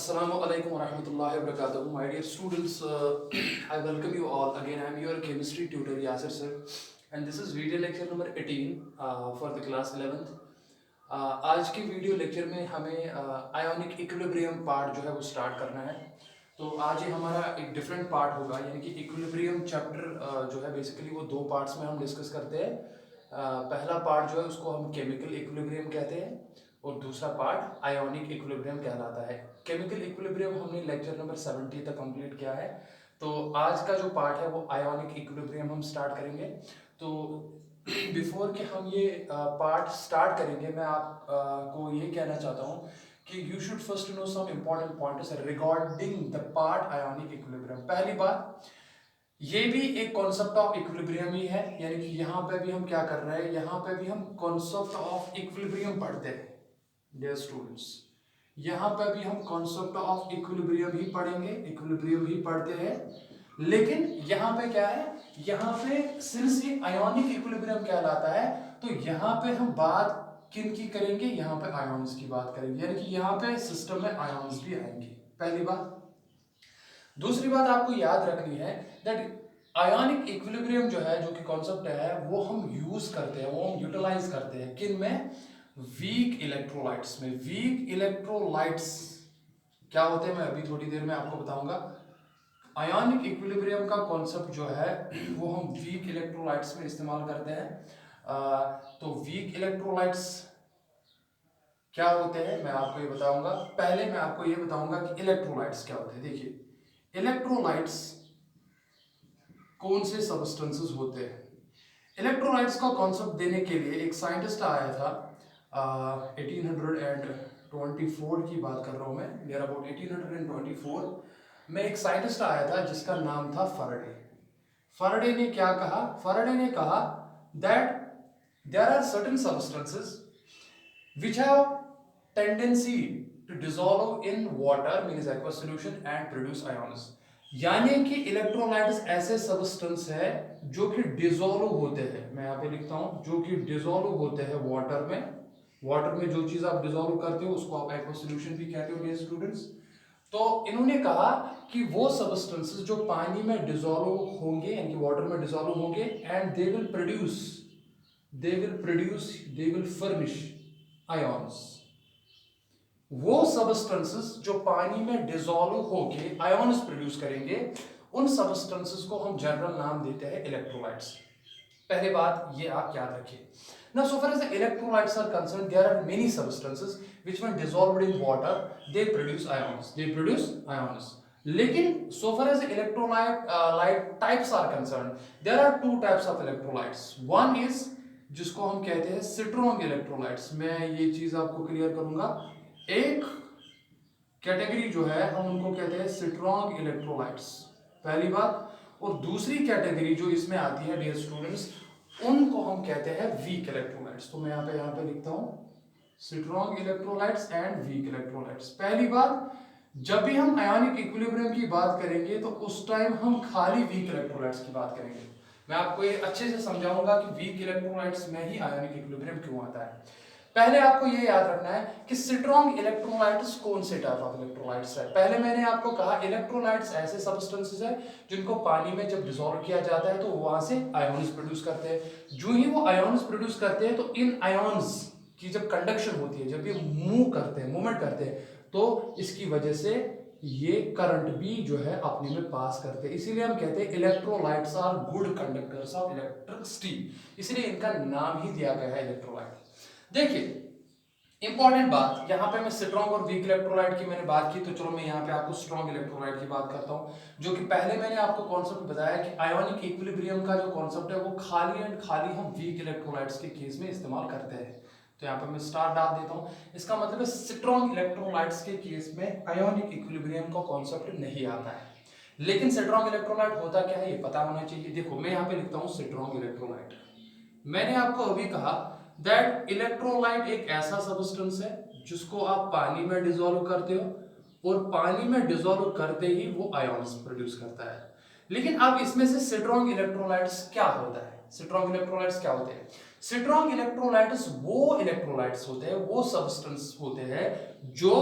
Assalamu alaikum wa rahmatullahi wa barakatuh. My dear students, I welcome you all. Again, I am your chemistry tutor Yasir sir, and this is video lecture number 18 for the class 11th. आज के video lecture में हमें ionic equilibrium part जो है वो start करना है। तो आज ये हमारा एक डिफरेंट पार्ट होगा, यानी कि इक्विलिब्रियम चैप्टर जो है बेसिकली वो दो पार्ट्स में हम डिस्कस करते हैं। पहला पार्ट जो है उसको हम केमिकल इक्विलिब्रियम कहते हैं और दूसरा पार्ट आयोनिक इक्विलिब्रियम कहलाता है। केमिकल इक्विलिब्रियम हमने लेक्चर नंबर 70 तक कंप्लीट किया है। तो आज का जो पार्ट है वो आयोनिक इक्विलिब्रियम हम स्टार्ट करेंगे। तो बिफोर कि हम ये पार्ट स्टार्ट करेंगे, मैं आप को ये कहना चाहता हूँ कि you should first know some important points regarding the part ionic equilibrium. पहली बात, ये भी एक कॉन्सेप्ट ऑफ इक्विलिब्रियम ही है, यानी कि यहाँ पे भी हम क्या कर रहे हैं, यहाँ पे भी हम कॉन्सेप्ट ऑफ इक्विलिब्रियम पढ़ते हैं डियर स्टूडेंट्स। यहाँ पे भी हम कॉन्सेप्ट ऑफ इक्विलिब्रियम ही पढ़ेंगे, इक्विलिब्रियम ही पढ़ते हैं। लेकिन यहाँ पे क्या है, यहाँ पे सिंस ये आयोनिक इक्विलिब्रियम कहलाता है, तो यहाँ पे हम बात किन की करेंगे, यहाँ पे आयोन्स की बात करेंगे, यानी कि यहाँ पे सिस्टम में आयोन्स भी आएंगे। पहली बात। दूसरी बात आपको याद रखनी है दैट आयोनिक इक्विलिब्रियम जो है, जो कि कॉन्सेप्ट है, वो हम यूज करते हैं, वो हम यूटिलाइज करते हैं किन में, वीक इलेक्ट्रोलाइट्स में। वीक इलेक्ट्रोलाइट्स क्या होते हैं मैं अभी थोड़ी देर में आपको बताऊंगा। आयोनिक इक्विलिब्रियम का कॉन्सेप्ट जो है वो हम वीक इलेक्ट्रोलाइट्स में इस्तेमाल करते हैं। तो वीक इलेक्ट्रोलाइट्स क्या होते हैं मैं आपको ये बताऊंगा। पहले मैं आपको ये बताऊंगा कि इलेक्ट्रोलाइट्स क्या होते हैं। देखिए, इलेक्ट्रोलाइट्स कौन से सबस्टेंसेस होते हैं। इलेक्ट्रोलाइट्स का कॉन्सेप्ट देने के लिए एक साइंटिस्ट आया था 1824 की बात कर रहा हूं मैं, नियर अबाउट 1824 में एक साइंटिस्ट आया था जिसका नाम था फैराडे। फैराडे ने क्या कहा, फैराडे ने कहा that there are certain substances which have tendency to dissolve in water means aqueous solution and produce ions। यानी कि इलेक्ट्रोलाइट्स ऐसे सब्सटेंस है जो कि डिसॉल्व होते हैं, मैं यहाँ पे लिखता हूं, जो कि डिसॉल्व होते हैं वाटर में। वाटर में जो चीज आप डिसॉल्व करते हो उसको आप एक्वस सॉल्यूशन भी कहते हो डियर स्टूडेंट्स। तो इन्होंने कहा कि वो सब्सटेंसेस जो पानी में डिसॉल्व होंगे, यानी कि वाटर में डिसॉल्व होंगे, and they will furnish ions. वो सबस्टेंसेस जो पानी में डिसॉल्व होके आयॉन्स प्रोड्यूस करेंगे, उन सबस्टेंसेस को हम जनरल नाम देते हैं इलेक्ट्रोलाइट्स। पहले बात ये आप याद रखिए। Now, so far as the electrolytes are concerned, there are many substances which when dissolved in water, they produce ions. They produce ions. लेकिन so far as the electrolyte types are concerned, there are two types of electrolytes. One is जिसको हम कहते हैं strong electrolytes. मैं ये चीज आपको clear करूंगा। एक कैटेगरी जो है हम उनको कहते हैं स्ट्रॉन्ग इलेक्ट्रोलाइट्स, पहली बात। और दूसरी कैटेगरी जो इसमें आती है डियर स्टूडेंट्स, उनको हम कहते हैं वीक इलेक्ट्रोलाइट्स। तो मैं यहाँ पे लिखता हूं strong electrolytes and weak electrolytes. पहली बात, जब भी हम आयोनिक इक्विलिब्रियम की बात करेंगे तो उस टाइम हम खाली वीक इलेक्ट्रोलाइट्स की बात करेंगे। मैं आपको ये अच्छे से समझाऊंगा कि वीक इलेक्ट्रोलाइट्स में ही आयोनिक इक्विलिब्रियम क्यों आता है। पहले आपको ये याद रखना है कि स्ट्रॉन्ग इलेक्ट्रोलाइट्स कौन से टाइप ऑफ इलेक्ट्रोलाइट्स है। पहले मैंने आपको कहा इलेक्ट्रोलाइट्स ऐसे सबस्टेंसेस है जिनको पानी में जब डिसॉल्व किया जाता है तो वहां से आयोन्स प्रोड्यूस करते हैं। जो ही वो आयोन्स प्रोड्यूस करते हैं तो इन आयोन्स की जब कंडक्शन होती है, जब ये मूव करते हैं, मूवमेंट करते हैं, तो इसकी वजह से ये करंट भी जो है अपने में पास करते हैं। इसीलिए हम कहते हैं electrolytes are good conductors of electricity, इसलिए इनका नाम ही दिया गया है इलेक्ट्रोलाइट। देखिए, इंपॉर्टेंट बात, यहाँ पे मैं स्ट्रॉन्ग और वीक इलेक्ट्रोलाइट की मैंने बात की, तो चलो मैं यहाँ पे आपको स्ट्रॉन्ग इलेक्ट्रोलाइट की बात करता हूँ। जो कि पहले मैंने आपको कॉन्सेप्ट बताया कि आयोनिक इक्विलिब्रियम का जो कॉन्सेप्ट है वो खाली एंड खाली हम वीक इलेक्ट्रोलाइट्स के केस में इस्तेमाल करते हैं। तो यहाँ पे मैं स्टार डाल देता हूँ। इसका मतलब है स्ट्रॉन्ग इलेक्ट्रोलाइट्स के केस में आयोनिक इक्विलिब्रियम का कॉन्सेप्ट नहीं आता है। लेकिन स्ट्रॉन्ग इलेक्ट्रोलाइट होता क्या है ये पता होना चाहिए। देखो, मैं यहाँ पे लिखता हूँ स्ट्रॉन्ग इलेक्ट्रोलाइट। मैंने आपको अभी कहा दैट इलेक्ट्रोलाइट एक ऐसा सबस्टेंस है जिसको आप पानी में डिसॉल्व करते हो और पानी में डिसॉल्व करते ही वो आयॉन्स प्रोड्यूस करता है। लेकिन अब इसमें से स्ट्रॉन्ग इलेक्ट्रोलाइट्स क्या होता है, स्ट्रॉन्ग इलेक्ट्रोलाइट्स क्या होते हैं। स्ट्रॉन्ग इलेक्ट्रोलाइट्स वो इलेक्ट्रोलाइट्स होते हैं, वो सबस्टेंस होते हैं जो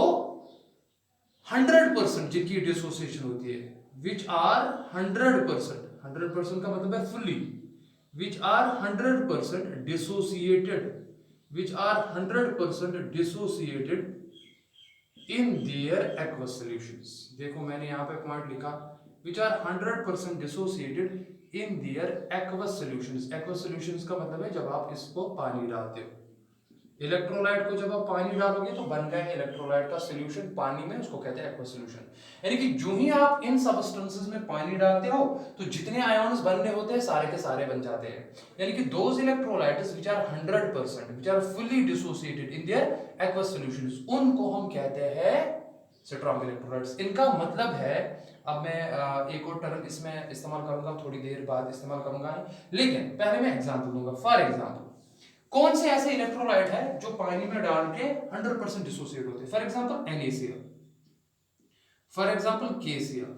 100% जिनकी डिसोसिएशन होती है, विच आर 100% का मतलब है fully, which are 100% dissociated, which are 100% dissociated in their aqueous solutions. देखो मैंने यहाँ पे पॉइंट लिखा, which are 100% dissociated in their aqueous solutions. Aqueous solutions का मतलब है जब आप इसको पानी डालते हो, इलेक्ट्रोलाइट को जब आप पानी डालोगे तो बन गया इलेक्ट्रोलाइट का सॉल्यूशन पानी में, उसको कहते हैं एक्वस सॉल्यूशन। यानी कि जो ही आप इन सबस्टेंसेस में पानी डालते हो तो जितने आयॉन्स बनने होते हैं सारे के सारे बन जाते हैं। यानी कि those electrolytes which are 100% which are fully dissociated in their aqueous solutions, उनको हम कहते हैं स्ट्रॉन्ग इलेक्ट्रोलाइट्स। इनका मतलब है, अब मैं एक और टर्म इसमें इस्तेमाल करूंगा, थोड़ी देर बाद इस्तेमाल करूंगा, लेकिन पहले मैं एग्जांपल दूंगा। फॉर एग्जांपल कौन से ऐसे इलेक्ट्रोलाइट है जो पानी में डाल के 100% डिसोसिएट होते हैं? For example NaCl, for example KCl,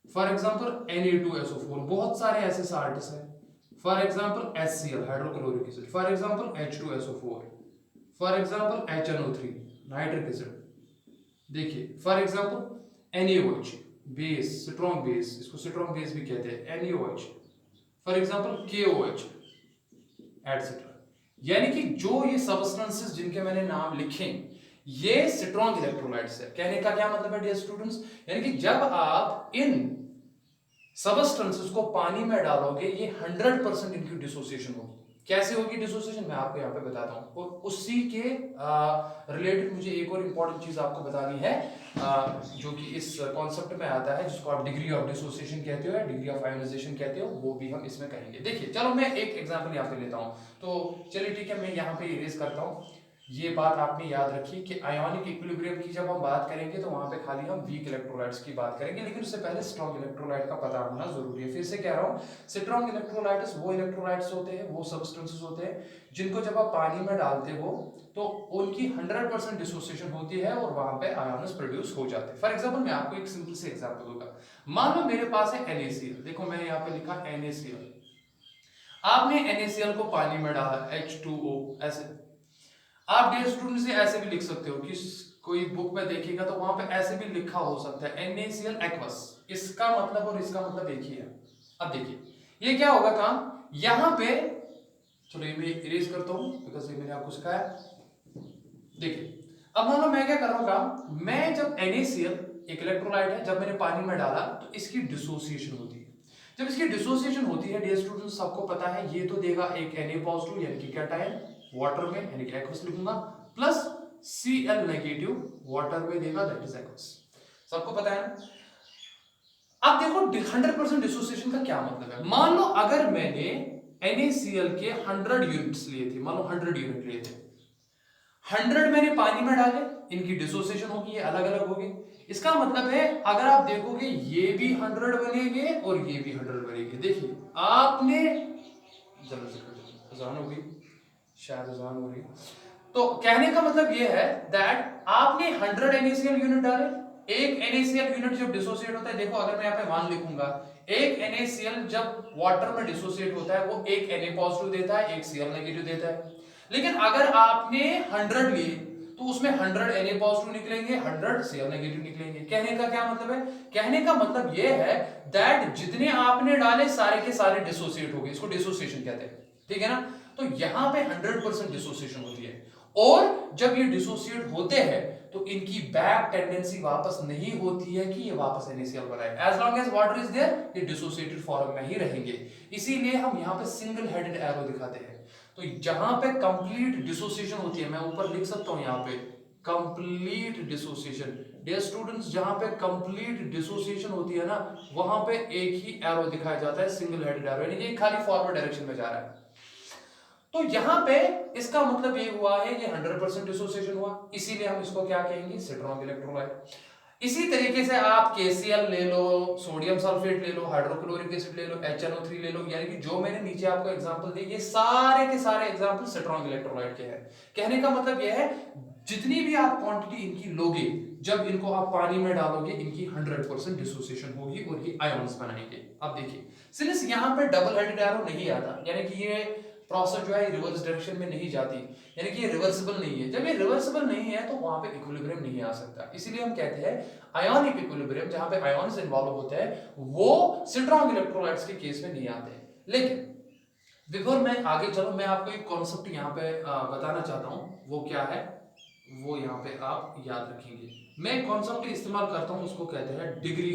for example Na2SO4, बहुत सारे ऐसे साल्ट्स हैं। For example HCl hydrochloric acid, for example H2SO4, for example HNO3 nitric acid. देखिए for example NaOH base, strong base, इसको स्ट्रॉन्ग बेस भी कहते हैं NaOH, for example KOH etcetera. यानी कि जो ये सबस्टेंसेस जिनके मैंने नाम लिखे ये स्ट्रॉन्ग इलेक्ट्रोलाइट्स है। कहने का क्या मतलब है डियर स्टूडेंट्स, यानी कि जब आप इन सबस्टेंसेस को पानी में डालोगे ये 100% इनकी डिसोसिएशन होगी। कैसे होगी डिसोसिएशन मैं आपको यहाँ पे बताता हूँ, और उसी के रिलेटेड मुझे एक और इंपॉर्टेंट चीज आपको बतानी है जो कि इस कॉन्सेप्ट में आता है, जिसको आप डिग्री ऑफ डिसोसिएशन कहते हो या डिग्री ऑफ आयोनाइजेशन कहते हो, वो भी हम इसमें कहेंगे। देखिए चलो मैं एक एग्जांपल यहाँ पे लेता हूँ, तो चलिए ठीक है मैं यहाँ पे इरेज करता हूँ। ये बात आपने याद रखी कि आयोनिक इक्विलिब्रियम की जब हम बात करेंगे तो वहां पे खाली हम वीक इलेक्ट्रोलाइट्स की बात करेंगे, लेकिन उससे पहले स्ट्रॉन्ग इलेक्ट्रोलाइट का पता होना जरूरी है। फिर से कह रहा हूँ, स्ट्रॉन्ग इलेक्ट्रोलाइट्स वो इलेक्ट्रोलाइट्स होते हैं, वो सबस्टेंसेस होते हैं जिनको जब आप पानी में डालते हो तो उनकी 100% डिसोसिएशन होती है और वहां पे आयॉन्स प्रोड्यूस हो जाते हैं। फॉर एग्जांपल मैं आपको एक सिंपल से एग्जांपल दूंगा। मान लो मेरे पास है NaCl, देखो मैंने यहाँ पे लिखा NaCl, आपने NaCl को पानी में डाला H2O, ऐसे आप डियर स्टूडेंट से ऐसे भी लिख सकते हो कि कोई बुक में देखिएगा तो वहां पे ऐसे भी लिखा हो सकता है NaCl एक्वस, इसका मतलब और इसका मतलब एक ही है। अब देखिए ये क्या होगा काम यहां पे, चलो ये मैं इरेज करता हूं बिकॉज ये मैंने आपको सिखाया। देखिए अब मान लो मैं क्या कर रहा हूं काम, मैं जब NaCl एक इलेक्ट्रोलाइट है, जब मैंने पानी में डाला तो इसकी डिसोसिएशन होती है। जब इसकी डिसोसिएशन होती है डियर स्टूडेंट्स सबको पता है ये तो देगा एक Na पॉजिटिव यानी कि कैटायन वाटर में, यानी कि एक्वस लिखूंगा, प्लस Cl नेगेटिव वाटर में देगा, दैट इज एक्वस, सबको पता है ना। अब देखो 100% डिसोसिएशन का क्या मतलब है। मान लो अगर मैंने NaCl के 100 यूनिट्स लिए थे, मान लो 100 यूनिट लिए थे, 100 मैंने पानी में डाले, इनकी डिसोसिएशन होगी, ये अलग अलग होगी। इसका मतलब है अगर आप देखोगे ये भी 100 बनेंगे और ये भी 100 बनेंगे। देखिए आपने अजान हो गई, शायद अजान हो रही, तो कहने का मतलब ये है दैट आपने 100 NaCl यूनिट डाले, एक NaCl यूनिट जब डिसोसिएट होता है, देखो अगर मैं यहाँ पे 1 लिखूंगा, एक NaCl जब वाटर में डिसोसिएट होता है वो एक Na पॉजिटिव देता है, एक Cl नेगेटिव देता है। लेकिन अगर आपने 100 लिए तो उसमें 100 Na पॉजिटिव निकलेंगे, 100 Cl नेगेटिव निकलेंगे। कहने का क्या मतलब है, कहने का मतलब यह है दैट जितने आपने डाले सारे के सारे डिसोसिएट हो गए, इसको डिसोसिएशन कहते हैं, ठीक है ना। तो यहां पे 100% डिसोसिएशन होती है, और जब ये डिसोसिएट होते हैं तो इनकी बैक टेंडेंसी वापस नहीं होती है कि ये वापस NaCl बनाए। As long as water is there ये डिसोसिएटेड फॉर्म में ही रहेंगे, इसीलिए हम यहाँ पे सिंगल हेडेड एरो दिखाते हैं। तो जहां पे कंप्लीट डिसोसिएशन होती है, मैं ऊपर लिख सकता हूं यहाँ पे कंप्लीट डिसोसिएशन, डियर स्टूडेंट्स जहां पे कंप्लीट डिसोसिएशन होती है ना वहां पे एक ही एरो दिखाया जाता है, सिंगल हेडेड एरो, यानी कि खाली फॉरवर्ड डायरेक्शन में जा रहा है। तो यहां पे इसका मतलब ये हुआ है कि 100% डिसोसिएशन हुआ, इसीलिए हम इसको क्या कहेंगे, स्ट्रॉन्ग इलेक्ट्रोलाइट। इसी तरीके से आप KCl ले लो, सोडियम सल्फेट ले लो, हाइड्रोक्लोरिक एसिड ले लो, HNO3 ले लो, यानी कि जो मैंने नीचे आपको एग्जांपल दिए ये सारे के सारे एग्जांपल स्ट्रॉन्ग इलेक्ट्रोलाइट के हैं। कहने का मतलब यह है जितनी भी आप क्वांटिटी इनकी लोगे, जब इनको आप पानी में डालोगे इनकी 100% डिसोसिएशन होगी और ये आयंस बनाएंगे। अब देखिए सिंस यहां पे डबल हेडेड एरो नहीं आता, यानी कि ये प्रोसेस जो है रिवर्स डायरेक्शन में नहीं जाती, यानी कि ये रिवर्सिबल नहीं है। जब ये रिवर्सिबल नहीं है तो वहां पे इक्विलिब्रियम नहीं आ सकता। इसीलिए हम कहते हैं आयोनिक इक्विलिब्रियम, जहां पे आयॉन्स इन्वॉल्व होते हैं, वो स्ट्रॉन्ग इलेक्ट्रोलाइट्स के केस में नहीं आते। लेकिन बिफोर मैं आगे चलूं, मैं आपको एक कॉन्सेप्ट यहाँ पे बताना चाहता हूँ। वो क्या है, वो यहाँ पे आप याद रखेंगे। मैं एक कॉन्सेप्ट इस्तेमाल करता हूँ, उसको कहते हैं डिग्री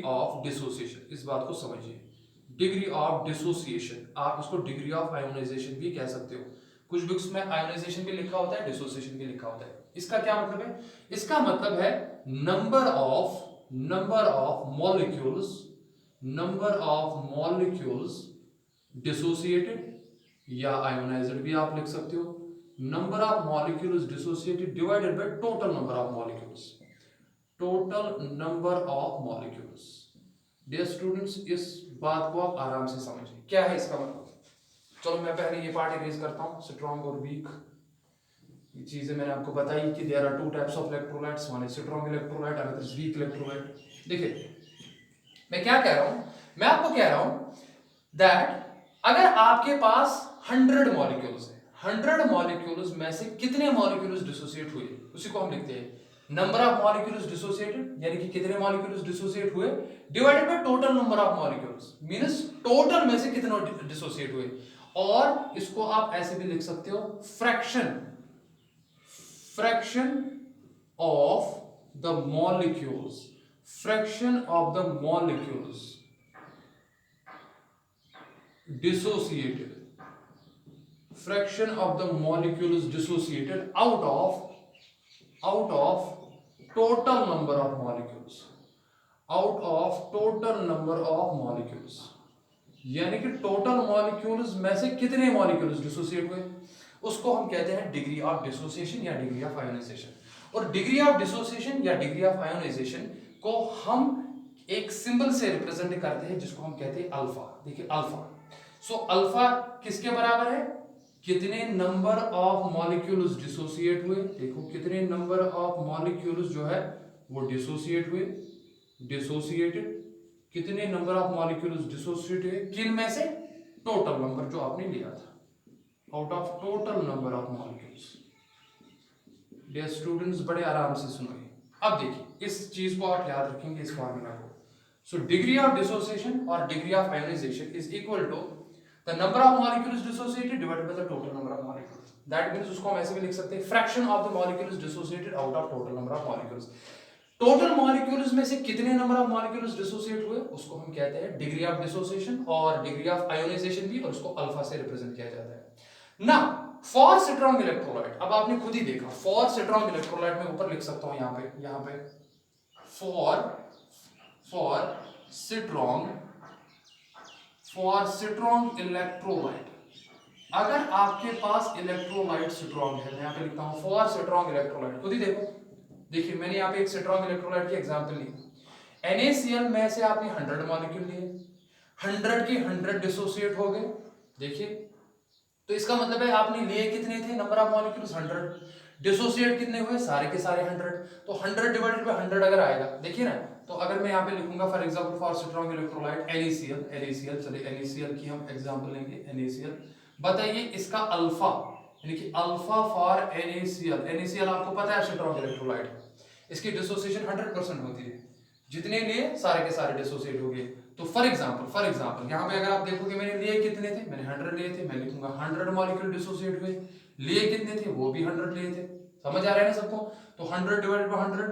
ऑफ डिसोसिएशन। इस बात को समझिए, डिग्री ऑफ डिसोसिएशन, आप उसको डिग्री ऑफ आयोनाइजेशन भी कह सकते हो। कुछ बुक्स में आयोनाइजेशन भी लिखा होता है, डिसोसिएशन भी लिखा होता है। इसका क्या मतलब है? इसका मतलब है नंबर ऑफ मॉलिक्यूल्स डिसोसिएटेड या आयोनाइज्ड भी आप लिख सकते हो। Number of molecules dissociated divided by total number of molecules. Dear students, इस बात को आप आराम से समझिए, क्या है इसका मतलब। चलो मैं पहले ये पार्ट इरेज करता हूं, स्ट्रॉन्ग और वीक। ये चीजें मैंने आपको बताई कि there are two types of electrolytes, one is strong electrolyte, another is weak electrolyte. देखिए मैं क्या कह रहा हूं, मैं आपको कह रहा हूं दैट अगर आपके पास 100 मॉलिक्यूल्स है, 100 मॉलिक्यूल्स में से कितने मॉलिक्यूल्स डिसोसिएट हुए, उसी को हम लिखते हैं नंबर ऑफ मॉलिक्यूल्स डिसोसिएटेड, यानी कि कितने मॉलिक्यूल्स डिसोसिएट हुए, divided by total number of molecules, means total में से कितने डिसोसिएट हुए। और इसको आप ऐसे भी लिख सकते हो, fraction of the molecules dissociated, fraction of the molecules dissociated out of total number of molecules, यानी कि टोटल मॉलिक्यूल्स में से कितने मॉलिक्यूल्स डिसोसिएट हुए, उसको हम कहते हैं डिग्री ऑफ डिसोसिएशन या डिग्री ऑफ आयोनाइजेशन। और डिग्री ऑफ डिसोसिएशन या डिग्री ऑफ आयोनाइजेशन को हम एक सिंबल से रिप्रेजेंट करते हैं, जिसको हम कहते हैं अल्फा। देखिए अल्फा, सो अल्फा किसके बराबर है, कितने नंबर ऑफ मॉलिक्यूल्स डिसोसिएट हुए। देखो कितने नंबर ऑफ मॉलिक्यूल्स जो है वो डिसोसिएट हुए, डिसोसिएटेड, कितने नंबर ऑफ मॉलिक्यूल्स डिसोसिएट हुए, किन में से, टोटल नंबर जो आपने लिया था, out of total number of molecules. Dear students बड़े आराम से सुनिए। अब देखिए इस चीज को आप याद रखेंगे, इस फॉर्मूला को। सो डिग्री ऑफ डिसोसिएशन और degree of ionization is equal to the number of molecules dissociated divided by the total number of molecules. That means उसको हम ऐसे भी लिख सकते हैं, fraction of the molecules dissociated out of total number of molecules. Total molecules में से कितने नंबर ऑफ मॉलिक्यूल्स डिसोसिएट हुए, उसको हम कहते हैं डिग्री ऑफ डिसोसिएशन और डिग्री ऑफ आयोनाइजेशन भी, और उसको अल्फा से रिप्रेजेंट किया जाता है ना। फॉर स्ट्रॉन्ग इलेक्ट्रोलाइट, अब आपने खुद ही देखा, फॉर स्ट्रॉन्ग इलेक्ट्रोलाइट में ऊपर लिख सकता हूं यहाँ पे फॉर स्ट्रॉन्ग इलेक्ट्रोलाइट। अगर आपके पास इलेक्ट्रोलाइट स्ट्रॉन्ग है, मैं यहाँ पे लिखता हूं फॉर स्ट्रॉन्ग इलेक्ट्रोलाइट। खुद ही देखो, देखिए मैंने यहाँ पे एक स्ट्रॉन्ग इलेक्ट्रोलाइट की एग्जांपल ली। NaCl में से आपने 100 मॉलिक्यूल लिए, 100 के 100 डिसोसिएट हो गए। देखिए तो इसका मतलब है आपने लिए कितने थे, नंबर ऑफ मॉलिक्यूल्स 100, डिसोसिएट कितने हुए, सारे के सारे 100। तो 100 डिवाइडेड बाय 100 अगर आएगा, देखिए ना, तो अगर मैं यहाँ पे लिखूंगा for example for strong electrolyte NaCl, चलिए NaCl की हम एग्जांपल लेंगे, NaCl। बताइए इसका अल्फा, यानी कि अल्फा फॉर NaCl आपको पता है स्ट्रॉन्ग इलेक्ट्रोलाइट, इसकी डिसोसिएशन 100% होती है, जितने लिए सारे के सारे डिसोसिएट हो गए। तो फॉर एग्जांपल यहाँ पे अगर आप देखोगे मैंने लिए कितने थे, मैंने 100 लिए थे, मैं लिखूंगा 100 मॉलिक्यूल डिसोसिएट हुए। लिए कितने थे, वो भी 100 लिए थे। समझ आ रहा है ना सबको? तो 100 divided by 100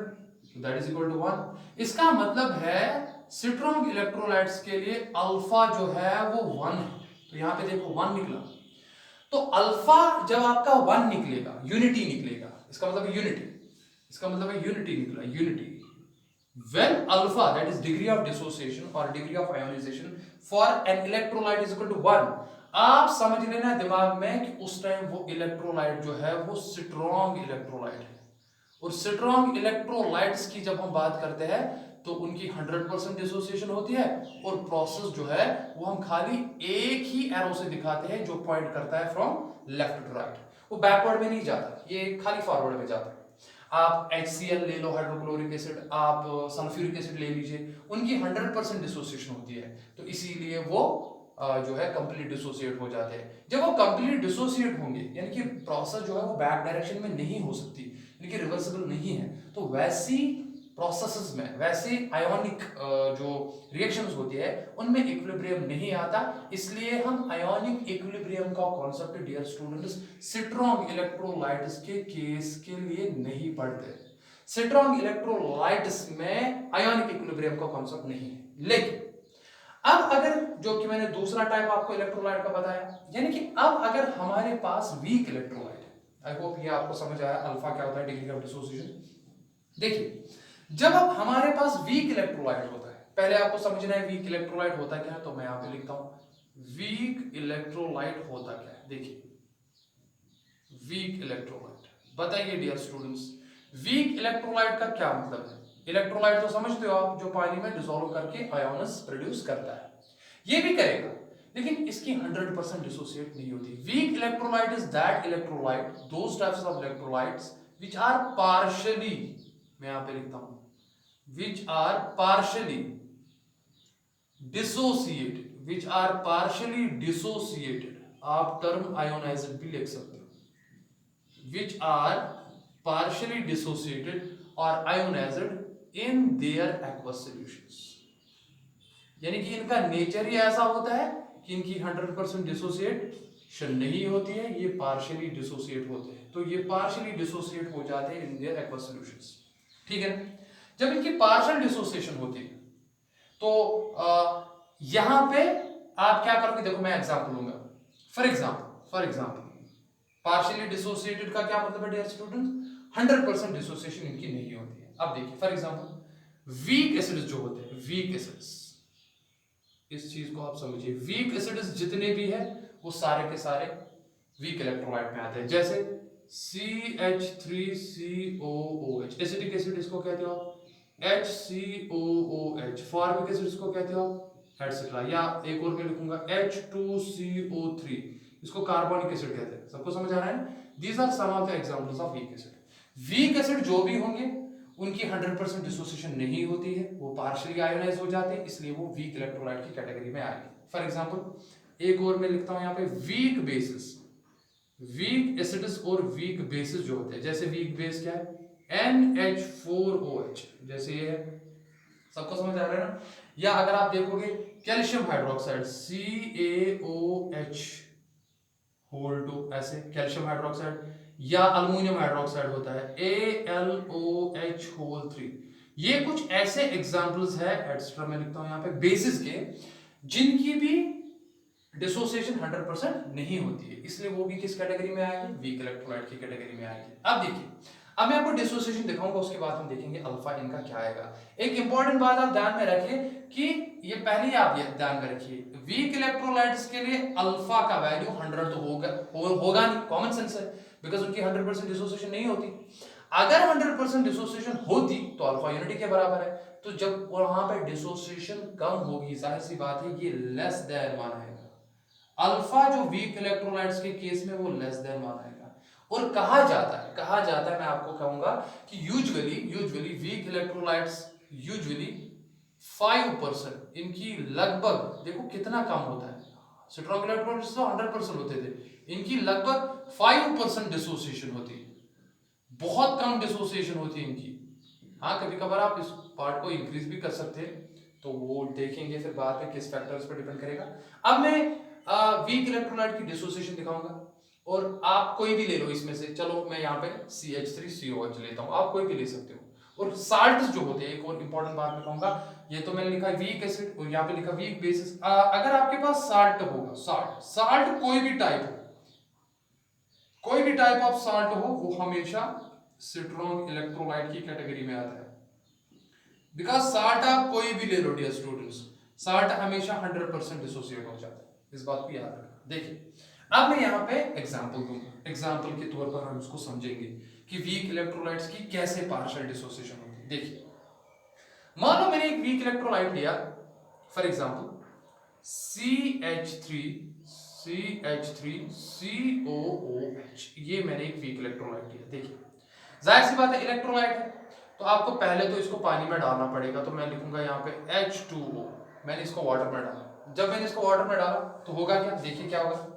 that is equal to 1। इसका मतलब है स्ट्रॉन्ग इलेक्ट्रोलाइट्स के लिए अल्फा जो है वो 1 है। तो यहाँ पे देखो 1 निकला। तो अल्फा जब आपका 1 निकलेगा, यूनिटी निकलेगा, इसका मतलब यूनिटी, इसका मतलब है यूनिटी निकला, unity. When alpha, that is degree of dissociation or degree of ionization for an electrolyte is equal to 1, आप समझ लेना दिमाग में कि उस टाइम वो इलेक्ट्रोलाइट जो है वो स्ट्रॉन्ग इलेक्ट्रोलाइट है। और स्ट्रॉन्ग इलेक्ट्रोलाइट्स की जब हम बात करते हैं तो उनकी 100% डिसोसिएशन होती है, और प्रोसेस जो है वो हम खाली एक ही एरो से दिखाते हैं जो पॉइंट करता है फ्रॉम लेफ्ट टू राइट, वो बैकवर्ड में नहीं जाता, ये खाली फॉरवर्ड में जाता है। आप HCl ले लो, हाइड्रोक्लोरिक एसिड, आप सल्फ्यूरिक एसिड ले लीजिए, उनकी 100% डिसोसिएशन होती है, तो इसीलिए वो जो है कंप्लीट डिसोसिएट हो जाते हैं। जब वो कंप्लीट डिसोसिएट होंगे यानी कि प्रोसेस जो है वो बैक डायरेक्शन में नहीं हो सकती, यानी कि रिवर्सिबल नहीं है, तो वैसी प्रोसेसेस में, वैसे आयोनिक जो रिएक्शंस होती है उनमें इक्विलिब्रियम नहीं आता। इसलिए हम आयोनिक इक्विलिब्रियम का concept dear students strong electrolytes के केस के लिए नहीं पढ़ते। स्ट्रॉन्ग इलेक्ट्रोलाइट्स में आयोनिक इक्विलिब्रियम का कॉन्सेप्ट नहीं है। लेकिन अब अगर, जो कि मैंने दूसरा टाइप आपको इलेक्ट्रोलाइट का बताया, यानी कि अब अगर हमारे पास वीक इलेक्ट्रोलाइट है, आई होप ये आपको समझ आया अल्फा क्या होता है, डिग्री ऑफ डिसोसिएशन। देखिए, जब अब हमारे पास वीक इलेक्ट्रोलाइट होता है, पहले आपको समझना है वीक इलेक्ट्रोलाइट होता क्या है, तो मैं यहां पे लिखता हूं वीक इलेक्ट्रोलाइट होता क्या है। देखिए, वीक इलेक्ट्रोलाइट, बताइए डियर स्टूडेंट्स, वीक इलेक्ट्रोलाइट का क्या मतलब है। इलेक्ट्रोलाइट तो समझते हो आप, जो पानी में डिसॉल्व करके आयोन्स प्रोड्यूस करता है, ये भी करेगा, लेकिन इसकी 100% डिसोसिएट नहीं होती। Weak electrolyte is that electrolyte, those types of electrolytes which are partially, मैं यहां पे लिखता हूं which are partially dissociated, which are partially dissociated, आप टर्म आयोनाइज्ड भी लिख सकते हो, which are partially dissociated or ionized in their aqueous solutions, यानी कि इनका नेचर ही ऐसा होता है कि इनकी 100% डिसोसिएशन नहीं होती है, ये पार्शियली डिसोसिएट होते हैं, तो ये पार्शियली डिसोसिएट हो जाते हैं इन देयर एक्वस सॉल्यूशंस। ठीक है, जब इनकी पार्शियल डिसोसिएशन होती है तो यहां पे आप क्या करोगे, देखो मैं एग्जांपल लूंगा। फॉर एग्जांपल पार्शियली डिसोसिएटेड का क्या मतलब है डियर स्टूडेंट्स, 100% डिसोसिएशन इनकी नहीं होती है। अब देखिए फॉर एग्जांपल वीक एसिड्स जो होते हैं, वीक एसिड्स, इस चीज को आप समझिए, वीक एसिड्स जितने भी है वो सारे के सारे वीक इलेक्ट्रोलाइट में आते हैं, जैसे CH3COOH, एसिडिक एसिड इसको कहते हो, HCOOH, फॉर्मिक एसिड इसको कहते हो, एटसेट्रा, या एक और मैं लिखूंगा H2CO3, इसको कार्बोनिक एसिड कहते हैं। सबको समझ आ रहा है? These are some of the examples of weak acid. Weak acid जो भी होंगे उनकी 100% डिसोसिएशन नहीं होती है, वो पार्शियली आयोनाइज हो जाते हैं, इसलिए वो वीक इलेक्ट्रोलाइट की कैटेगरी में आएंगे। फॉर एग्जांपल एक और मैं लिखता हूं यहाँ पे वीक बेसिस, वीक एसिड्स और वीक बेसिस जो होते हैं, जैसे वीक बेस क्या है, NH4OH, जैसे ये है, सबको समझ आ रहा है ना। या अगर आप देखोगे calcium hydroxide CaOH whole two, ऐसे कैल्शियम हाइड्रोक्साइड, या अल्युमिनियम हाइड्रोक्साइड होता है AlOH होल 3, ये कुछ ऐसे एग्जांपल्स है एक्स्ट्रा मैं लिखता हूं यहाँ पे बेसिस के, जिनकी भी डिसोसिएशन 100% नहीं होती है, इसलिए वो भी किस कैटेगरी में आएगी, वीक इलेक्ट्रोलाइट की कैटेगरी में आएगी। अब देखिए, अब मैं आपको डिसोसिएशन दिखाऊंगा, उसके बाद हम देखेंगे अल्फा इनका क्या आएगा। एक इंपॉर्टेंट बात आप ध्यान में रखिए कि ये पहले ही आप ध्यान में रखिए, वीक इलेक्ट्रोलाइट्स के लिए अल्फा का वैल्यू 100 तो होगा नहीं, कॉमन सेंस है, बिकॉज उनकी 100% डिसोसिएशन नहीं होती। अगर 100% डिसोसिएशन होती तो अल्फा यूनिटी के बराबर है, तो जब वहां पे डिसोसिएशन कम होगी, जाहिर सी बात है ये लेस देन 1 आएगा। अल्फा जो वीक इलेक्ट्रोलाइट्स के केस में वो लेस देन 1 आएगा। और कहा जाता है मैं आपको कहूंगा कि यूजुअली वीक इलेक्ट्रोलाइट्स यूजुअली 5%, इनकी लगभग, देखो कितना कम होता है, स्ट्रॉन्ग इलेक्ट्रोलाइट्स तो 100% होते थे, इनकी लगभग 5% डिसोसिएशन होती है, बहुत कम डिसोसिएशन होती है इनकी। हाँ, कभी कभार आप इस पार्ट को इंक्रीज भी कर सकते हैं, तो वो देखेंगे फिर बाद में किस फैक्टर्स पर डिपेंड करेगा। अब मैं वीक इलेक्ट्रोलाइट की डिसोसिएशन दिखाऊंगा, और आप कोई भी ले लो इसमें से, चलो मैं यहाँ पे CH3COH लेता हूँ, आप कोई भी ले सकते हो। और साल्ट्स जो होते हैं, एक और इंपॉर्टेंट बात मैं कहूंगा, ये तो मैंने लिखा वीक एसिड और यहाँ पे लिखा वीक बेसिस। अगर आपके पास साल्ट होगा, साल्ट कोई भी टाइप ऑफ साल्ट हो, वो हमेशा स्ट्रॉन्ग इलेक्ट्रोलाइट की कैटेगरी में आता है, बिकॉज साल्ट आप कोई भी ले लो डियर स्टूडेंट्स, साल्ट हमेशा 100% डिसोसिएट हो जाता है, इस बात को याद रखना। देखिए, अब मैं यहाँ पे एग्जांपल दूंगा, एग्जांपल के तौर पर हम इसको समझेंगे कि वीक इलेक्ट्रोलाइट्स की कैसे पार्शियल डिसोसिएशन होती है। देखिए, मान लो मैंने एक वीक इलेक्ट्रोलाइट लिया, फॉर एग्जांपल CH3COOH, ये मैंने एक वीक इलेक्ट्रोलाइट लिया। देखिए, जाहिर सी बात है इलेक्ट्रोलाइट है, तो आपको पहले तो इसको पानी में डालना पड़ेगा, तो मैं लिखूंगा यहाँ पे H2O, मैंने इसको वाटर में डाला, जब मैंने इसको वाटर में डाला तो होगा क्या, देखिए क्या होगा।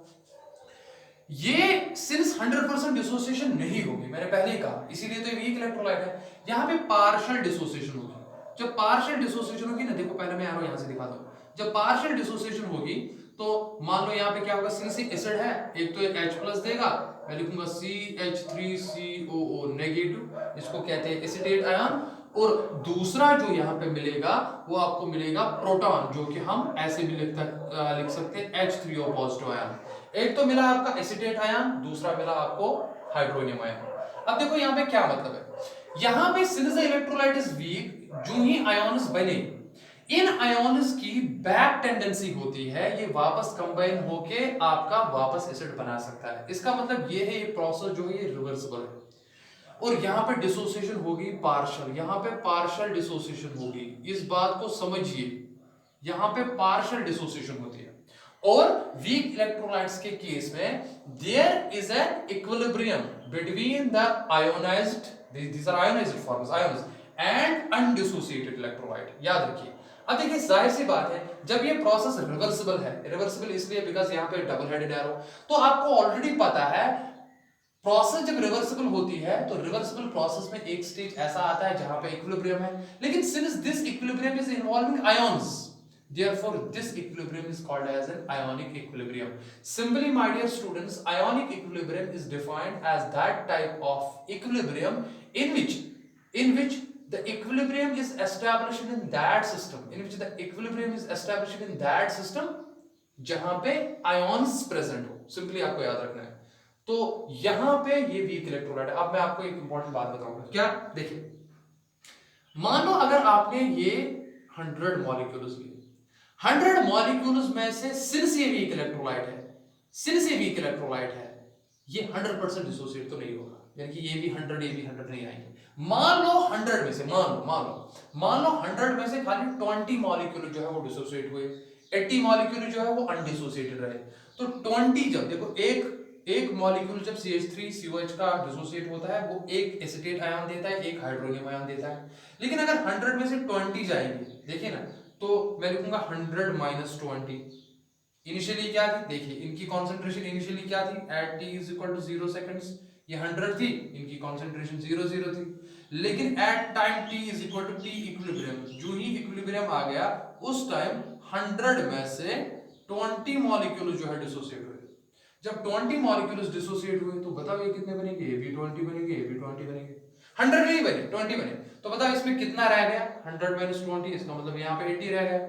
ये सिंस 100% डिसोसिएशन नहीं होगी, मैंने पहले ही कहा, इसीलिए तो वीक इलेक्ट्रोलाइट है। यहां पे पार्शियल डिसोसिएशन होगी। जब पार्शियल डिसोसिएशन होगी ना, देखो पहले मैं एरो यहां से दिखाता हूं, जब पार्शियल डिसोसिएशन होगी तो मान लो यहाँ पे क्या होगा, सी एसिड है, एक तो H प्लस देगा, मैं लिखूंगा CH3COO नेगेटिव, इसको कहते हैं एसिटेट आयन, और दूसरा जो यहाँ पे मिलेगा वो आपको मिलेगा प्रोटॉन, जो कि हम ऐसे भी लिख सकते हैं H3O पॉजिटिव आयन। एक तो मिला आपका एसिटेट आयन, दूसरा मिला आपको हाइड्रोनियम आयन। अब देखो यहाँ पे क्या मतलब है, यहाँ पे since the electrolyte is weak, जो ही आयन्स बने, इन आयन्स की बैक टेंडेंसी होती है, ये वापस कंबाइन होके आपका वापस एसिड बना सकता है। इसका मतलब ये है, ये प्रोसेस जो है ये रिवर्सिबल है। और यहां पे डिसोसिएशन होगी पार्शियल, यहां पे पार्शियल डिसोसिएशन होगी, इस बात को समझिए, यहां पे पार्शियल डिसोसिएशन होती है। और वीक इलेक्ट्रोलाइट्स के केस में there is an equilibrium between the ionized, these are ionized forms, ions, and undissociated electrolyte, याद रखिए। अब देखिए जाहिर सी बात है, जब ये प्रोसेस रिवर्सिबल है, रिवर्सिबल इसलिए बिकॉज यहाँ पे डबल हेडेड एरो, तो आपको ऑलरेडी पता है प्रोसेस जब रिवर्सिबल होती है तो रिवर्सिबल प्रोसेस में एक स्टेज ऐसा आता है जहां पे इक्विलिब्रियम है, लेकिन since this equilibrium is involving ions, therefore this equilibrium is called as an ionic equilibrium. Simply, my dear students, ionic equilibrium is defined as that type of equilibrium in which the equilibrium is established in that system, जहां पे ions present हो। Simply आपको याद रखना है। तो यहां पे ये वीक इलेक्ट्रोलाइट है। अब मैं आपको एक इंपॉर्टेंट बात बताऊंगा, क्या, देखिए, मान लो अगर आपने ये 100 मॉलिक्यूल्स लिए, 100 मॉलिक्यूल्स में से सिंस ये वीक इलेक्ट्रोलाइट है, ये 100% डिसोसिएट तो नहीं होगा, यानी कि ये भी 100 नहीं आएंगे। मान लो 100 में से, मान लो 100 में से खाली 20 मॉलिक्यूल जो है वो डिसोसिएट हुए, 80 मॉलिक्यूल जो है वो अनडिसोसिएटेड रहे। तो 20 जब देखो, एक मॉलिक्यूल जब CH3COH का डिसोसिएट होता है, वो एक एसिटेट आयन देता है, एक हाइड्रोनियम आयन देता है। लेकिन अगर 100 में से 20 जाएंगे, देखिए ना, तो मैं लिखूंगा 100 माइनस 20। इनिशियली क्या थी, देखिए इनकी कॉन्सेंट्रेशन इनिशियली क्या थी, at t is equal to 0 seconds, ये 100 थी, इनकी कॉन्सेंट्रेशन 0 थी। लेकिन at time t is equal to t equilibrium, जो ही इक्विलिब्रियम आ गया उस टाइम 100 में से 20 मॉलिक्यूल जो है डिसोसिएट हुए। जब 20 मॉलिक्यूल्स डिसोसिएट हुए तो बताओ ये कितने बनेंगे, ये भी 20 बनेंगे, ये भी 20 बनेंगे। 100 नहीं बने, 20 बने, तो बताओ इसमें कितना रह गया, 100 माइनस 20, इसका मतलब यहाँ पे 80 रह गया।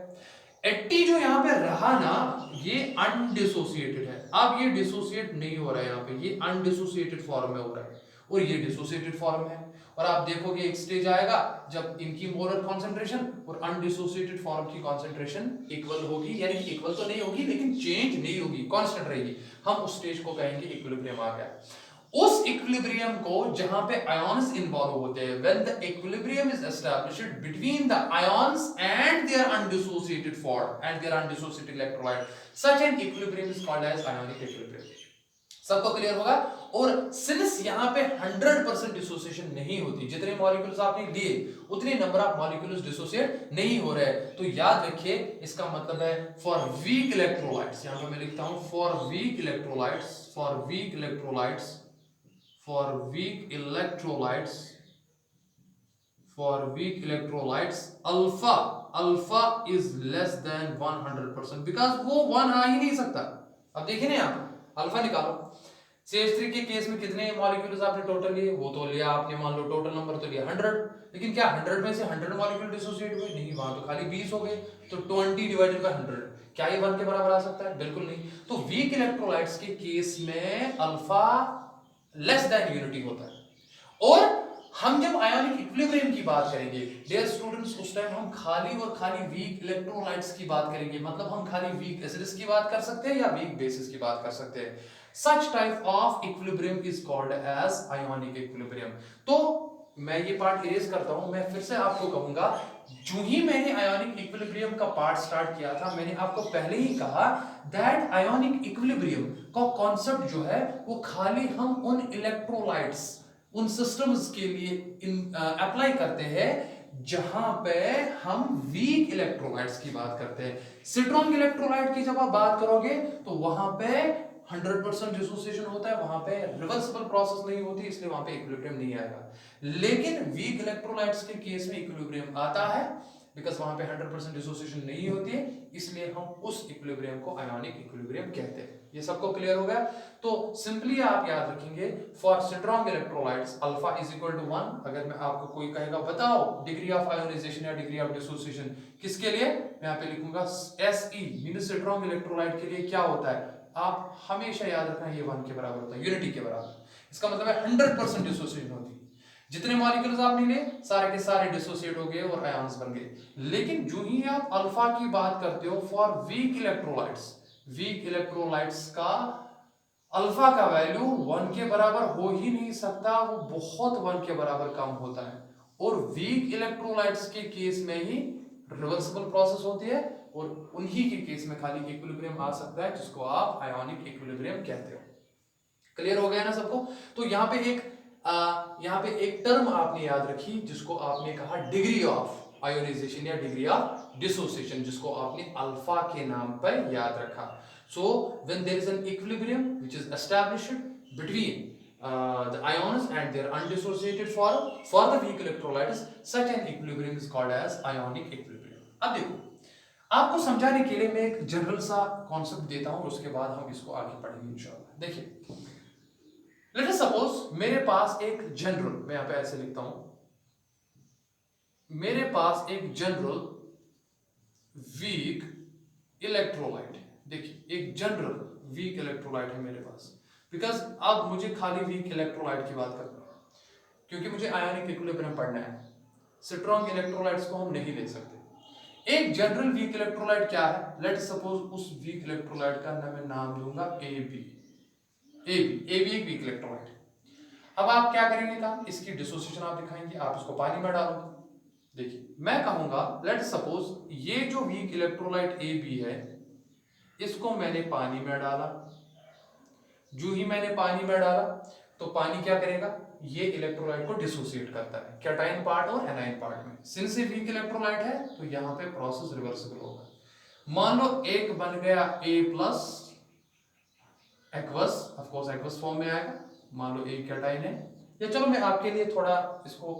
80 जो यहाँ पे रहा ना, ये अनडिसोसिएटेड है। अब ये डिसोसिएट नहीं हो रहा है, यहाँ पे ये अनडिसोसिएटेड फॉर्म में हो रहा है, और ये डिसोसिएटेड फॉर्म है। और आप देखोगे एक स्टेज आएगा जब इनकी मोलर कॉन्सेंट्रेशन और अनडिसोसिएटेड फॉर्म की कॉन्सेंट्रेशन इक्वल होगी, यानी कि इक्वल तो नहीं होगी लेकिन चेंज नहीं होगी, कांस्टेंट रहेगी। हम उस स्टेज को कहेंगे इक्विलिब्रियम आ गया। उस इक्विलिब्रियम को जहां पे आयन्स इन्वॉल्व होते हैं, when the equilibrium is established between the ions and their undissociated form and their undissociated electrolyte, such an equilibrium is called as ionic equilibrium. सबको क्लियर होगा। और सिंस यहां पे 100% डिसोसिएशन नहीं होती, जितने मॉलिक्यूल्स आपने लिए उतने नंबर ऑफ मॉलिक्यूल्स डिसोसिएट नहीं हो रहे, तो याद रखिए इसका मतलब है फॉर वीक इलेक्ट्रोलाइट्स, यहां पे मैं लिखता हूं for weak electrolytes alpha is less than 100%, because वो 1 आ ही नहीं सकता। अब देखिए ना, यहां अल्फा निकालो, CH3 के केस में कितने मॉलिक्यूल्स आपने टोटल लिए, वो तो लिया आपने, मान लो टोटल नंबर तो लिया 100, लेकिन क्या 100 में से 100 मॉलिक्यूल डिसोसिएट हुए, नहीं, वहां तो खाली 20 हो गए। तो 20 डिवाइडेड बाय 100, क्या ये 1 के बराबर आ सकता है, बिल्कुल नहीं। तो वीक इलेक्ट्रोलाइट्स के केस में अल्फा लेस देन यूनिटी होता है। और हम जब आयोनिक इक्विलिब्रियम की बात करेंगे डियर स्टूडेंट्स, उस टाइम हम खाली और खाली वीक इलेक्ट्रोलाइट्स की बात करेंगे, मतलब हम खाली वीक एसिड्स की बात कर सकते हैं या वीक बेसिस की बात कर सकते हैं। Such type of equilibrium is called as ionic equilibrium। तो मैं ये पार्ट इरेज करता हूं, मैं फिर से आपको कहूंगा, जो ही मैंने आयोनिक इक्विलिब्रियम का पार्ट स्टार्ट किया था, मैंने आपको पहले ही कहा दैट आयोनिक इक्विलिब्रियम का कॉन्सेप्ट जो है वो खाली हम उन इलेक्ट्रोलाइट्स, उन सिस्टम्स के लिए अप्लाई करते हैं जहां पे हम वीक इलेक्ट्रोलाइट्स की बात करते हैं। स्ट्रॉन्ग इलेक्ट्रोलाइट की जब आप बात करोगे तो वहां पे 100% डिसोसिएशन होता है, वहां पे रिवर्सिबल प्रोसेस नहीं होती, इसलिए वहां पे इक्विलिब्रियम नहीं आएगा। लेकिन वीक इलेक्ट्रोलाइट्स के केस में इक्विलिब्रियम आता है, बिकॉज वहां पे 100% डिसोसिएशन नहीं होती है, इसलिए हम उस इक्विलिब्रियम को आयोनिक इक्विलिब्रियम कहते हैं। ये सबको क्लियर हो गया? तो सिंपली आप याद रखेंगे for strong electrolytes alpha is equal to 1। अगर मैं आपको कोई कहेगा बताओ डिग्री ऑफ आयोनाइजेशन या डिग्री ऑफ डिसोसिएशन किसके लिए, मैं यहाँ पे लिखूंगा SE मीन स्ट्रॉन्ग इलेक्ट्रोलाइट के लिए क्या होता है, आप हमेशा याद रखना ये 1 के बराबर होता है, यूनिटी के बराबर। इसका मतलब है 100% डिसोसिएशन होती है। जितने मॉलिक्यूल्स आपने लिए सारे के सारे डिसोसिएट हो गए और आयंस बन गए। लेकिन जो ही आप अल्फा की बात करते हो फॉर वीक इलेक्ट्रोलाइट्स का अल्फा का वैल्यू 1 के बराबर हो ही नहीं सकता, वो बहुत 1 के बराबर कम होता है। और वीक इलेक्ट्रोलाइट्स के केस में ही रिवर्सिबल प्रोसेस होती है, और उन्हीं के केस में खाली इक्विलिब्रियम आ सकता है, जिसको आप आयोनिक इक्विलिब्रियम कहते हो। क्लियर हो गया ना सबको? तो यहाँ पे एक टर्म आपने याद रखी, जिसको आपने कहा डिग्री ऑफ आयोनाइजेशन या डिग्री ऑफ डिसोसिएशन, जिसको आपने अल्फा के नाम पर याद रखा। So when there is an equilibrium which is established between the ions and they are undissociated for the weak electrolytes, such an equilibrium is called as ionic equilibrium. अब देखो, आपको समझाने के लिए मैं एक जनरल सा कॉन्सेप्ट देता हूं, उसके बाद हम इसको आगे पढ़ेंगे इंशाल्लाह। देखिए, लेट अस सपोज मेरे पास एक जनरल, मैं यहां पे ऐसे लिखता हूं, मेरे पास एक जनरल वीक इलेक्ट्रोलाइट। देखिए, एक जनरल वीक इलेक्ट्रोलाइट है मेरे पास, बिकॉज अब मुझे खाली वीक इलेक्ट्रोलाइट की बात करनी है, क्योंकि मुझे आयोनिक इक्विलिब्रियम पढ़ना है। स्ट्रॉन्ग इलेक्ट्रोलाइट्स को हम नहीं ले सकते। एक जनरल वीक इलेक्ट्रोलाइट क्या है, लेट्स सपोज उस वीक इलेक्ट्रोलाइट का मैं नाम दूंगा AB एक वीक इलेक्ट्रोलाइट। अब आप क्या करेंगे काम, इसकी डिसोसिएशन आप दिखाएंगे, आप इसको पानी में डालोगे। देखिए, मैं कहूंगा लेट्स सपोज ये जो वीक इलेक्ट्रोलाइट AB है, इसको मैंने पानी में डाला। जो ही मैंने पानी में डाला तो पानी क्या करेगा, ये इलेक्ट्रोलाइट को डिसोसिएट करता है कैटायन पार्ट और एनायन पार्ट में। सिंस ये वीक इलेक्ट्रोलाइट है तो यहाँ पे प्रोसेस रिवर्सिबल होगा। मान लो एक बन गया A plus aqueous, of course aqueous form में आएगा। मान लो एक कैटायन है, या चलो मैं आपके लिए थोड़ा इसको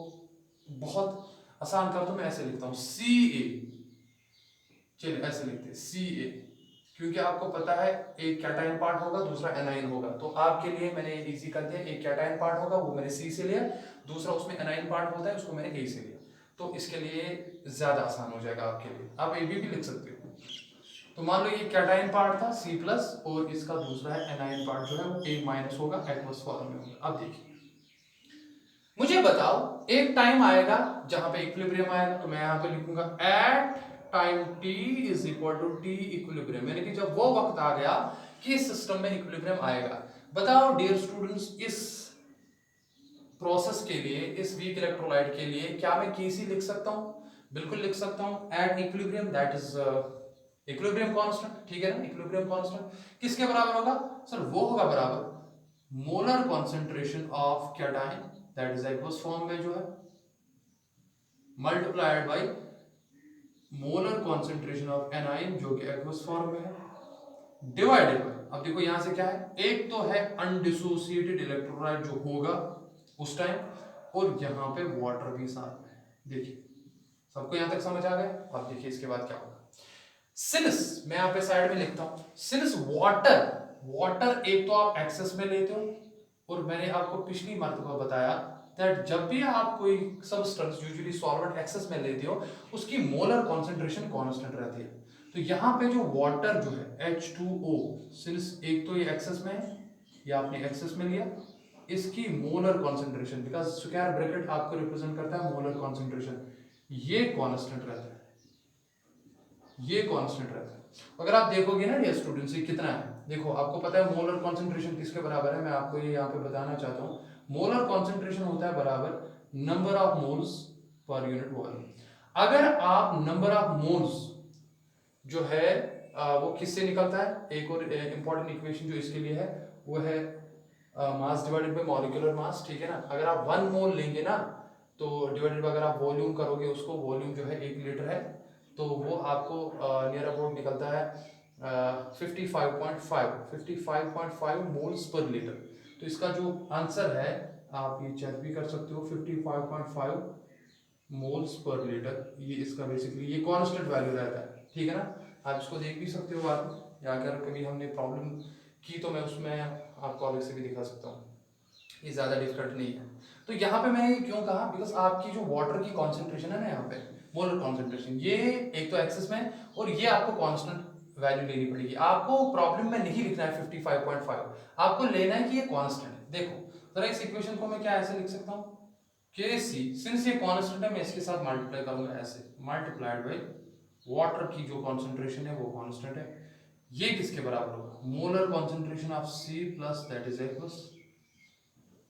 बहुत आसान करता हूं, मैं ऐसे लिखता हूं Ca। चलिए ऐसे लिखते हैं Ca, क्योंकि आपको पता है एक कैटायन पार्ट होगा दूसरा एनायन होगा, तो आपके लिए मैंने इजी कर दिया। एक कैटायन पार्ट होगा वो मैंने C से लिया, दूसरा उसमें एनायन पार्ट होता है उसको मैंने A से लिया, तो इसके लिए ज्यादा आसान हो जाएगा आपके लिए। आप AB भी लिख सकते हो। तो मान लो ये कैटायन पार्ट था C प्लस, और इसका दूसरा है एनायन पार्ट जो है वो A माइनस होगा, एक्वस फॉर्म में होगा। अब देखिए, मुझे बताओ एक टाइम आएगा जहां पे इक्विलिब्रियम आएगा, तो मैं यहां पे लिखूंगा at time t is equal to t equilibrium, यानी कि जब वो वक्त आ गया कि इस सिस्टम में इक्विलिब्रियम आएगा। बताओ डियर स्टूडेंट्स, इस प्रोसेस के लिए, इस वीक इलेक्ट्रोलाइट के लिए क्या मैं Kc लिख सकता हूं? बिल्कुल लिख सकता हूं। At equilibrium that is equilibrium constant, ठीक है ना। इक्विलिब्रियम कांस्टेंट किसके बराबर होगा सर? वो होगा बराबर molar concentration of cation that is aqueous form में जो है, multiplied by molar concentration of anion जो कि एक्वस फॉर्म में है, डिवाइडेड बाय, अब देखो यहां से क्या है, एक तो है अनडिसोसिएटेड इलेक्ट्रोलाइट जो होगा उस टाइम, और यहां पे वाटर भी साथ में है। देखिए, सबको यहां तक समझ आ गया? अब देखिए इसके बाद क्या होगा। सिंस मैं यहां पे साइड में लिखता हूं, सिंस वाटर एक तो आप एक्सेस में लेते हो, और मैंने आपको पिछली मर्तबा बताया दैट जब भी आप कोई सब्सटेंस यूजुअली सॉल्वेंट एक्सेस में लेते हो उसकी मोलर कॉन्सेंट्रेशन कांस्टेंट रहती है। तो यहाँ पे जो वाटर जो है H2O, सिंस एक तो ये एक्सेस में है, ये आपने एक्सेस में लिया, इसकी molar concentration, because square bracket आपको रिप्रेजेंट करता है मोलर कॉन्सेंट्रेशन, ये कांस्टेंट रहता है, ये कांस्टेंट रहता है। अगर आप देखोगे ना डियर स्टूडेंट्स, ये कितना है, देखो आपको पता है मोलर कॉन्सेंट्रेशन किसके बराबर है, मैं आपको ये यहाँ पे बताना चाहता हूँ। मोलर कॉन्सेंट्रेशन होता है बराबर number of moles per unit volume. अगर आप नंबर ऑफ मोल्स जो है वो किससे निकलता है, एक और इंपॉर्टेंट इक्वेशन जो इसके लिए है वो है mass divided by molecular mass, ठीक है ना। अगर आप 1 मोल लेंगे ना तो डिवाइडेड अगर आप वॉल्यूम करोगे उसको, वॉल्यूम जो है 1 लीटर है, तो वो आपको नियर अबाउट निकलता है 55.5 मोल्स पर लीटर। तो इसका जो आंसर है आप ये चेक भी कर सकते हो, 55.5 मोल्स पर लीटर, ये इसका बेसिकली ये कांस्टेंट वैल्यू रहता है, ठीक है ना। आप इसको देख भी सकते हो बाद में, या अगर कभी हमने प्रॉब्लम की तो मैं उसमें आपको अलग से भी दिखा सकता हूँ, ये ज़्यादा डिफिकल्ट नहीं है। तो यहाँ पे मैं ये क्यों कहा, बिकॉज आपकी जो वाटर की कॉन्सेंट्रेशन है ना यहाँ पे, मोलर कॉन्सेंट्रेशन, ये एक तो एक्सेस में है और ये आपको कांस्टेंट वैल्यू लेनी पड़ेगी। आपको प्रॉब्लम में नहीं लिखना है 55.5, आपको लेना है कि ये कांस्टेंट है। देखो जरा इस इक्वेशन को मैं क्या ऐसे लिख सकता हूँ, के सी, सिंस ये कांस्टेंट है मैं इसके साथ मल्टीप्लाई करूंगा ऐसे, मल्टीप्लाइड बाई वाटर की जो कॉन्सेंट्रेशन है वो कांस्टेंट है, ये किसके बराबर होगा, molar concentration of C plus that is aqueous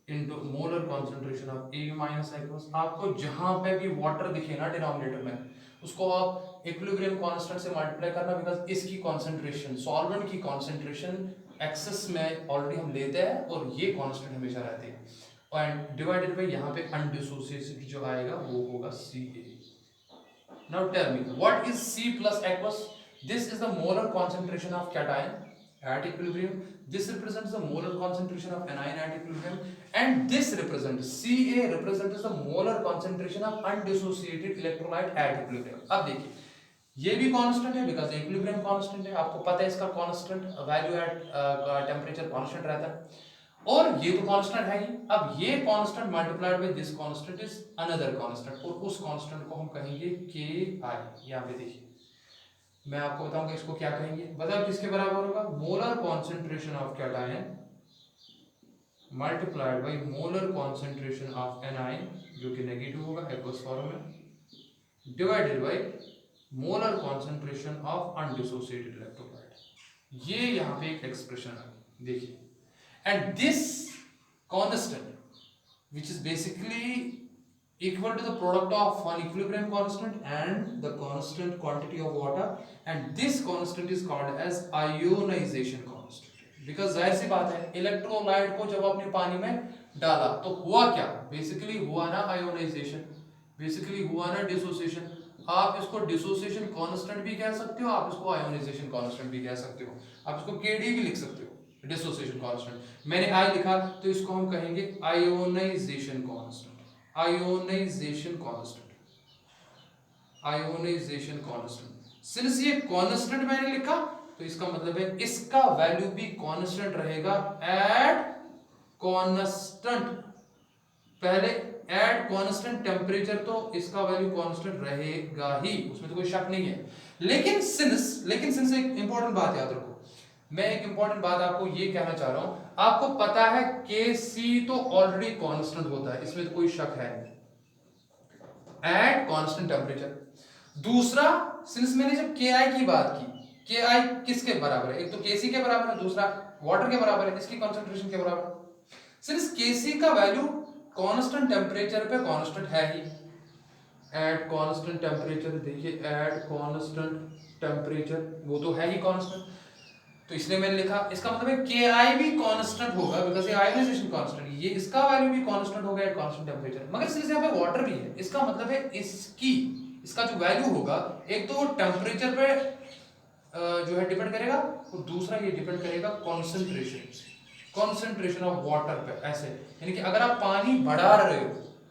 into molar concentration of A minus aqueous. आपको जहां पे भी वाटर दिखे ना डिनोमिनेटर में, उसको आप इक्विलिब्रियम कांस्टेंट से मल्टीप्लाई करना, बिकॉज इसकी कॉन्सेंट्रेशन, सॉल्वेंट की कॉन्सेंट्रेशन एक्सेस में ऑलरेडी हम लेते हैं और ये कांस्टेंट हमेशा रहते हैं, एंड डिवाइडेड बाय यहाँ पे अनडिसोसिएटेड जो आएगा वो होगा सी ए। Now tell me, what is C plus aqueous? This is the molar concentration of cation at equilibrium. This represents the molar concentration of anion at equilibrium, and this represents Ca represents the molar concentration of undissociated electrolyte at equilibrium. अब देखिए ये भी constant है because equilibrium constant है, आपको पता है इसका constant value at temperature constant रहता है, और ये तो कांस्टेंट है ही। अब ये constant multiplied by this constant is another constant, और उस कांस्टेंट को हम कहेंगे के आई। यहाँ पे देखिए मैं आपको बताऊंगा इसको क्या कहेंगे, बताओ किसके बराबर होगा, molar concentration of cation multiplied by molar concentration of anion, जो कि नेगेटिव होगा एक्वस फॉर्म में, divided by molar concentration of undissociated electrolyte. ये यहाँ पे एक एक्सप्रेशन है देखिए, and this constant which is basically equal to the product of one equilibrium constant and the constant quantity of water, and this constant is called as ionization constant, because जाहिर सी बात है electrolyte को जब आपने पानी में डाला तो हुआ क्या, बेसिकली हुआ ना आयोनाइजेशन, बेसिकली हुआ ना डिसोसिएशन। आप इसको डिसोसिएशन कांस्टेंट भी कह सकते हो, आप इसको आयोनाइजेशन कांस्टेंट भी कह सकते हो, आप इसको केडी भी लिख सकते हो, डिसोसिएशन कांस्टेंट। मैंने आई लिखा तो इसको हम कहेंगे ionization constant, ionization constant, ionization constant. Since ये कांस्टेंट मैंने लिखा तो इसका मतलब है इसका वैल्यू भी कांस्टेंट रहेगा एट कांस्टेंट, पहले एट कांस्टेंट टेम्परेचर, तो इसका वैल्यू कांस्टेंट रहेगा ही, उसमें तो कोई शक नहीं है। लेकिन सिंस एक इंपॉर्टेंट बात याद रखो, मैं एक इंपॉर्टेंट बात आपको ये कहना चाह रहा हूं, आपको पता है के सी तो ऑलरेडी कांस्टेंट होता है, इसमें तो कोई शक है एट कांस्टेंट टेम्परेचर। दूसरा, सिंस मैंने जब के आई की बात की, के आई किसके बराबर है, एक तो के सी के बराबर है, दूसरा वाटर के बराबर है, इसकी कंसंट्रेशन के बराबर है। सिंस के सी का वैल्यू कांस्टेंट टेम्परेचर पे कांस्टेंट है ही, एट कांस्टेंट टेम्परेचर, देखिए एट कांस्टेंट टेम्परेचर वो तो है ही कांस्टेंट, तो इसलिए मैंने लिखा, इसका मतलब है के आई भी कांस्टेंट होगा बिकॉज़ ये आयोनाइजेशन कांस्टेंट, ये इसका वैल्यू भी कांस्टेंट होगा एट कांस्टेंट टेम्परेचर। मगर सिंस यहाँ पे वाटर भी है, इसका मतलब है इसका जो वैल्यू होगा, एक तो वो टेम्परेचर पे जो है डिपेंड करेगा, और दूसरा ये डिपेंड करेगा कॉन्सेंट्रेशन ऑफ वाटर पे, ऐसे यानी कि अगर आप पानी बढ़ा रहे हो,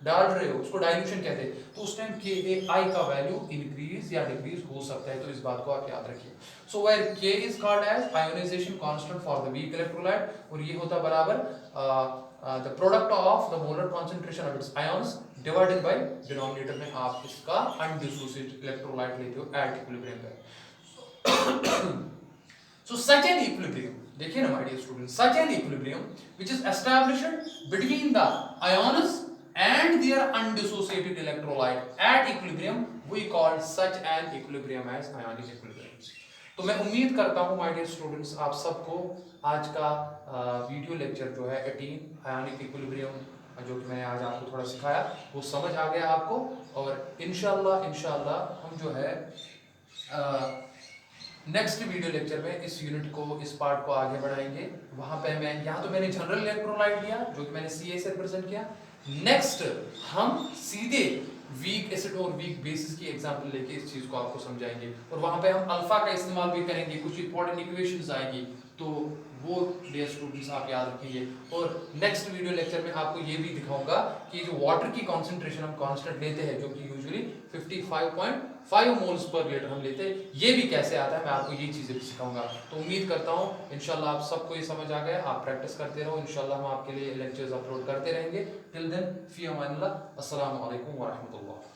डाल रहे हो, उसको डाइल्यूशन कहते हैं, तो उस टाइम के आई का वैल्यू इंक्रीज या डिक्रीज हो सकता है, तो इस बात को आप याद रखिए। So where K is called as ionization constant for the weak electrolyte, और ये होता बराबर the product of the molar concentration of its ions divided by denominator में आप इसका अनडिसोसिएटेड इलेक्ट्रोलाइट लेते हो एट इक्विलिब्रियम पे। So such an equilibrium, देखिए ना my dear students, such an equilibrium which is established between the ions and their undissociated electrolyte at equilibrium, we call such an equilibrium as ionic equilibrium. तो मैं उम्मीद करता हूँ my dear students आप सबको आज का वीडियो लेक्चर जो है 18 ionic equilibrium जो कि मैंने आज आपको थोड़ा सिखाया वो समझ आ गया आपको, और इंशाल्लाह हम जो है नेक्स्ट वीडियो लेक्चर में इस यूनिट को, इस पार्ट को आगे बढ़ाएंगे। वहां पे मैं यहाँ तो मैंने जनरल इलेक्ट्रोलाइट लिया जो कि मैंने Ca से रिप्रेजेंट किया, नेक्स्ट हम सीधे वीक एसिड और वीक बेसिस की एग्जांपल लेके इस चीज को आपको समझाएंगे, और वहां पे हम अल्फा का इस्तेमाल भी करेंगे, कुछ इंपॉर्टेंट इक्वेशंस आएगी, तो वो डियर स्टूडेंट्स आप याद रखेंगे। और नेक्स्ट वीडियो लेक्चर में आपको ये भी दिखाऊंगा कि जो वाटर की कॉन्सेंट्रेशन हम कांस्टेंट लेते हैं, जो कि यूजुअली 55.5 मोल्स पर लीटर हम लेते हैं, ये भी कैसे आता है, मैं आपको ये चीजें भी सिखाऊंगा। तो उम्मीद करता हूँ इंशाल्लाह आप सबको ये समझ आ गया, आप प्रैक्टिस करते रहो, इंशाल्लाह हम आपके लिए लेक्चर्स अपलोड करते रहेंगे। टिल देन फी अमानिल्लाह, अस्सलामु अलैकुम व रहमतुल्लाह।